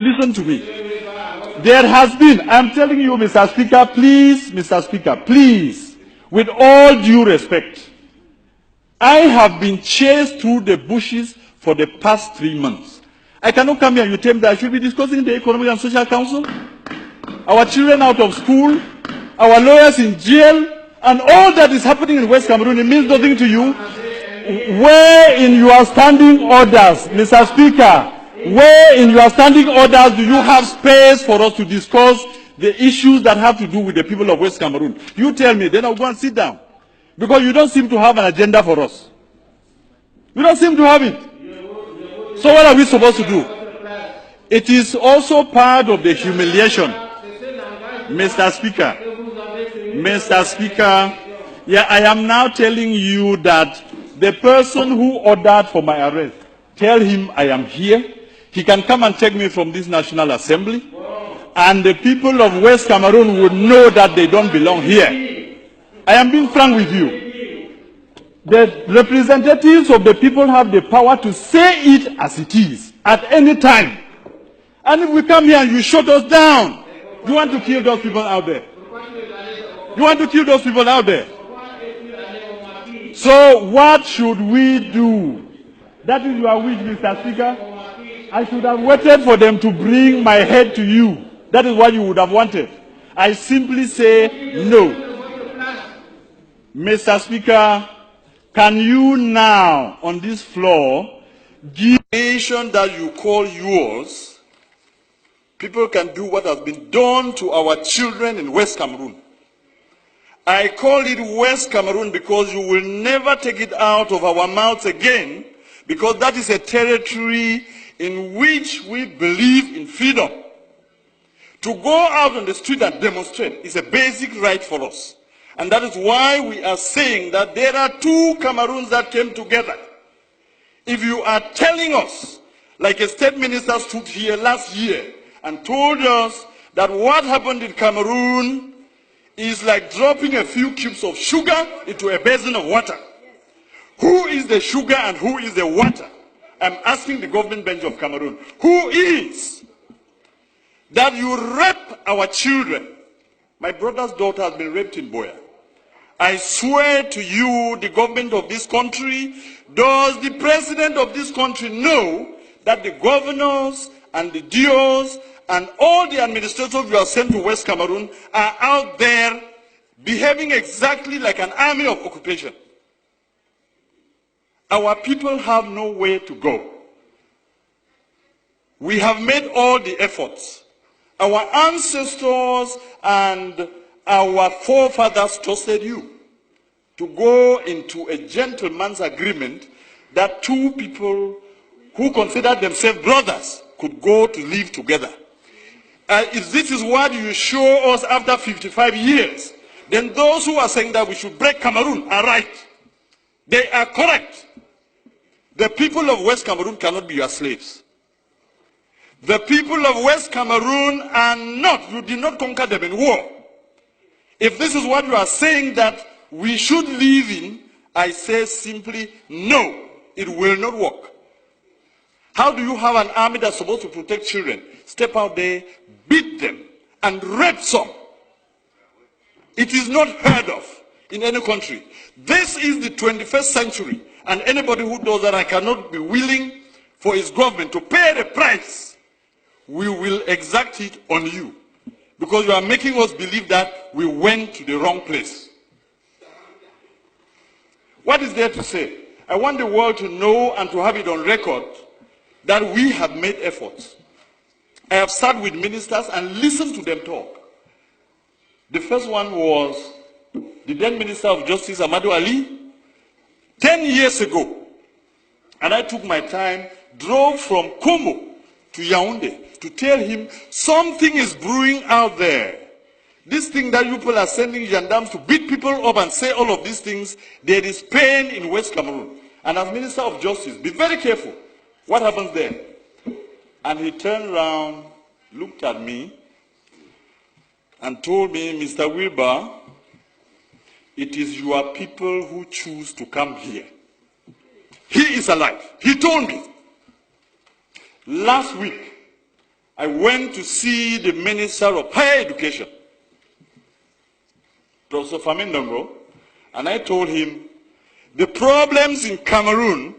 Listen to me. There has been, I'm telling you, Mr. Speaker, please, Mr. Speaker, please, with all due respect, I have been chased through the bushes for the past 3 months. I cannot come here and you tell me that I should be discussing the Economic and Social Council, our children out of school, our lawyers in jail, and all that is happening in West Cameroon. It means nothing to you. Where in your standing orders, Mr. Speaker, where in your standing orders do you have space for us to discuss the issues that have to do with the people of West Cameroon? You tell me, then I'll go and sit down. Because you don't seem to have an agenda for us. You don't seem to have it. So what are we supposed to do? It is also part of the humiliation. Mr. Speaker, yeah, I am now telling you that the person who ordered for my arrest, tell him I am here. He can come and take me from this National Assembly. And the people of West Cameroon would know that they don't belong here. I am being frank with you. The representatives of the people have the power to say it as it is, at any time. And if we come here and you shut us down, you want to kill those people out there. You want to kill those people out there. So what should we do? That is your wish, Mr. Speaker. I should have waited for them to bring my head to you. That is what you would have wanted. I simply say no. Mr. Speaker, can you now, on this floor, give a nation that you call yours, people can do what has been done to our children in West Cameroon. I call it West Cameroon because you will never take it out of our mouths again, because that is a territory in which we believe in freedom. To go out on the street and demonstrate is a basic right for us. And that is why we are saying that there are two Cameroons that came together. If you are telling us, like a state minister stood here last year and told us that what happened in Cameroon is like dropping a few cubes of sugar into a basin of water. Who is the sugar and who is the water? I'm asking the government bench of Cameroon, who is that you rape our children? My brother's daughter has been raped in Boya. I swear to you, the government of this country, does the president of this country know that the governors and the DOs and all the administrators you have sent to West Cameroon are out there behaving exactly like an army of occupation? Our people have nowhere to go. We have made all the efforts. Our ancestors and our forefathers trusted you to go into a gentleman's agreement that two people who considered themselves brothers could go to live together. If this is what you show us after 55 years, then those who are saying that we should break Cameroon are right. They are correct. The people of West Cameroon cannot be your slaves. The people of West Cameroon are not, you did not conquer them in war. If this is what you are saying that we should live in, I say simply no, it will not work. How do you have an army that's supposed to protect children, step out there, beat them, and rape some? It is not heard of in any country. This is the 21st century. And anybody who does that, I cannot be willing for his government to pay the price. We will exact it on you. Because you are making us believe that we went to the wrong place. What is there to say? I want the world to know and to have it on record that we have made efforts. I have sat with ministers and listened to them talk. The first one was the then Minister of Justice, Amadou Ali, 10 years ago, and I took my time, drove from Como to Yaoundé to tell him something is brewing out there. This thing that you people are sending gendarmes to beat people up and say all of these things, there is pain in West Cameroon. And as Minister of Justice, be very careful. What happens there? And he turned around, looked at me, and told me, Mr. Wilbur, it is your people who choose to come here. He is alive. He told me. Last week, I went to see the Minister of Higher Education, Professor Famindongo, and I told him the problems in Cameroon,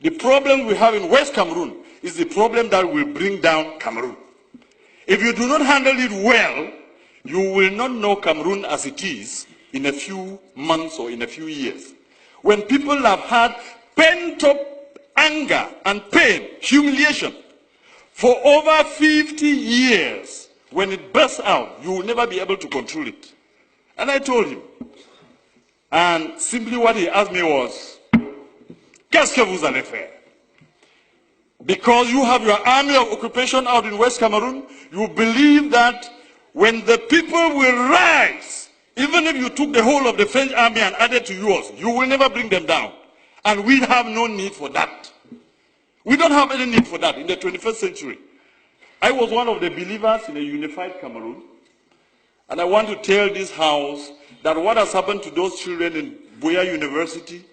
the problem we have in West Cameroon, is the problem that will bring down Cameroon. If you do not handle it well, you will not know Cameroon as it is in a few months or in a few years. When people have had pent-up anger and pain, humiliation, for over 50 years, when it bursts out, you will never be able to control it. And I told him. And simply what he asked me was, qu'est-ce que vous allez faire? Because you have your army of occupation out in West Cameroon, you believe that when the people will rise, even if you took the whole of the French army and added to yours, you will never bring them down. And we have no need for that. We don't have any need for that in the 21st century. I was one of the believers in a unified Cameroon. And I want to tell this house that what has happened to those children in Buea University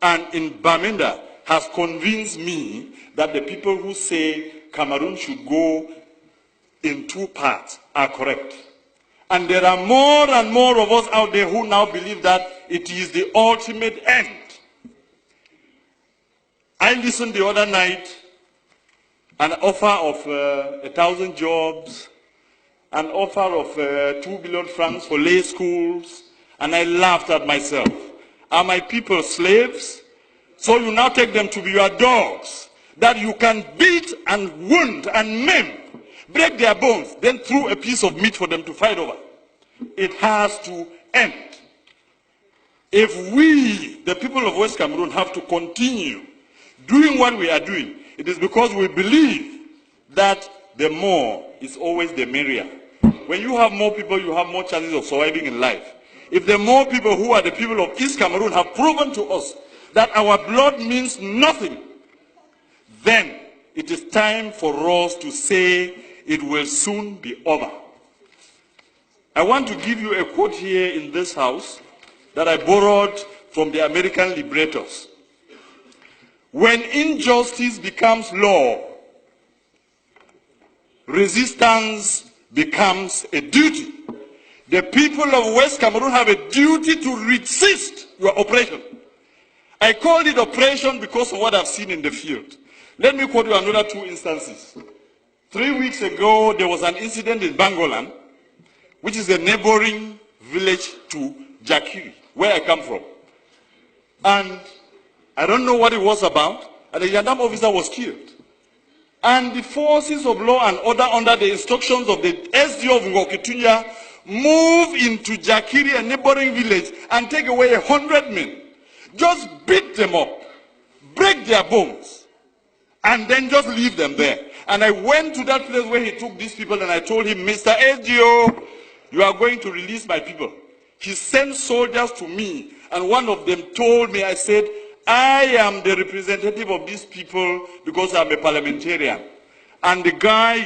and in Bamenda has convinced me that the people who say Cameroon should go in two parts are correct. And there are more and more of us out there who now believe that it is the ultimate end. I listened the other night, an offer of 1,000 jobs, an offer of 2 billion francs for lay schools, and I laughed at myself. Are my people slaves? So you now take them to be your dogs, that you can beat and wound and maim, break their bones, then throw a piece of meat for them to fight over. It has to end. If we, the people of West Cameroon, have to continue doing what we are doing, it is because we believe that the more is always the merrier. When you have more people, you have more chances of surviving in life. If the more people who are the people of East Cameroon have proven to us that our blood means nothing, then it is time for us to say it will soon be over. I want to give you a quote here in this house that I borrowed from the American liberators. When injustice becomes law, resistance becomes a duty. The people of West Cameroon have a duty to resist your oppression. I called it oppression because of what I've seen in the field. Let me quote you another two instances. 3 weeks ago, there was an incident in Bangolan, which is a neighboring village to Jakiri, where I come from. And I don't know what it was about, and a Yandam officer was killed. And the forces of law and order, under the instructions of the SDO of Ngokitunya, move into Jakiri, a neighboring village, and take away 100 men. Just beat them up, break their bones, and then just leave them there. And I went to that place where he took these people, and I told him, Mr. SDO, you are going to release my people. He sent soldiers to me, and one of them told me, I said, I am the representative of these people because I'm a parliamentarian. And the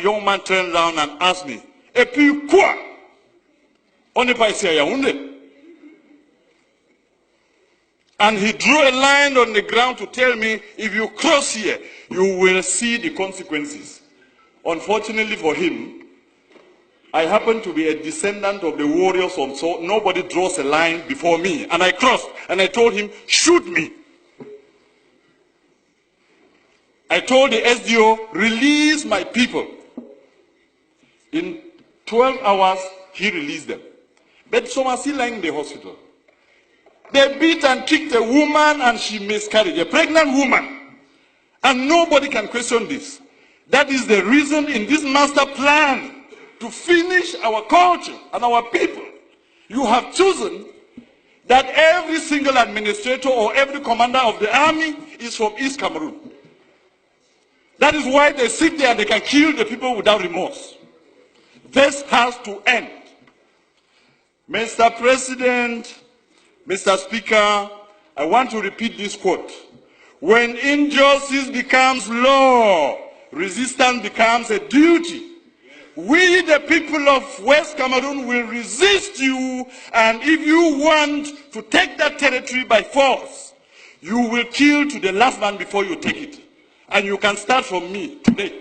young man turned around and asked me, et puis quoi? On n'est pas ici à Yaoundé. And he drew a line on the ground to tell me, if you cross here, you will see the consequences. Unfortunately for him, I happen to be a descendant of the warriors, so nobody draws a line before me. And I crossed, and I told him, shoot me. I told the SDO, release my people. In 12 hours, he released them. But some are still lying in the hospital. They beat and kicked a woman and she miscarried, a pregnant woman. And nobody can question this. That is the reason in this master plan to finish our culture and our people. You have chosen that every single administrator or every commander of the army is from East Cameroon. That is why they sit there and they can kill the people without remorse. This has to end. Mr. President, Mr. Speaker, I want to repeat this quote. When injustice becomes law, resistance becomes a duty. We, the people of West Cameroon, will resist you, and if you want to take that territory by force, you will kill to the last man before you take it. And you can start from me today.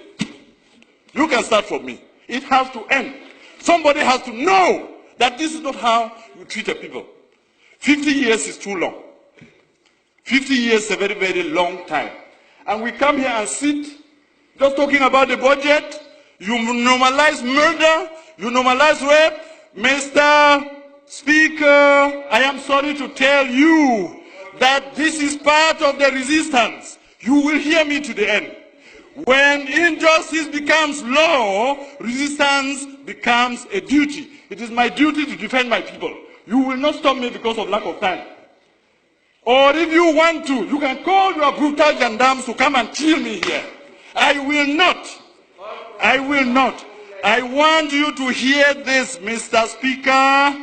You can start from me. It has to end. Somebody has to know that this is not how you treat a people. 50 years is too long. 50 years is a very, very long time. And we come here and sit just talking about the budget. You normalize murder. You normalize rape. Mr. Speaker, I am sorry to tell you that this is part of the resistance. You will hear me to the end. When injustice becomes law, resistance becomes a duty. It is my duty to defend my people. You will not stop me because of lack of time. Or if you want to, you can call your brutal gendarmes to come and kill me here. I will not. I will not. I want you to hear this, Mr. Speaker,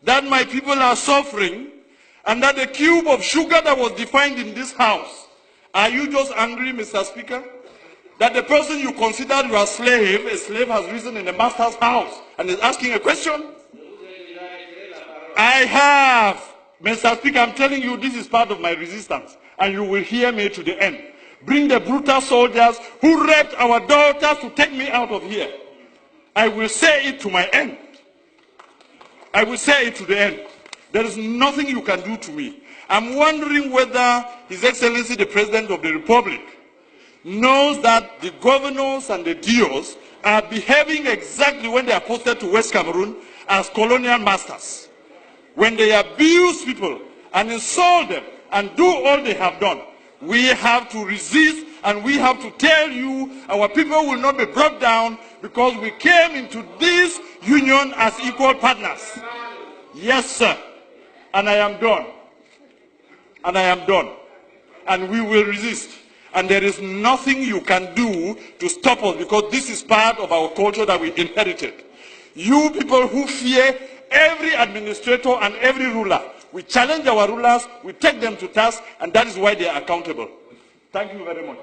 that my people are suffering, and that the cube of sugar that was defined in this house, are you just angry, Mr. Speaker, that the person you considered your slave, a slave has risen in the master's house and is asking a question? I have, Mr. Speaker, I'm telling you, this is part of my resistance, and you will hear me to the end. Bring the brutal soldiers who raped our daughters to take me out of here. I will say it to my end. I will say it to the end. There is nothing you can do to me. I'm wondering whether His Excellency the President of the Republic knows that the governors and the DOs are behaving exactly when they are posted to West Cameroon as colonial masters. When they abuse people and insult them and do all they have done, we have to resist, and we have to tell you our people will not be brought down because we came into this union as equal partners. Yes, sir. And I am done. And I am done. And we will resist. And there is nothing you can do to stop us, because this is part of our culture that we inherited. You people who fear every administrator and every ruler, we challenge our rulers, we take them to task, and that is why they are accountable. Thank you very much.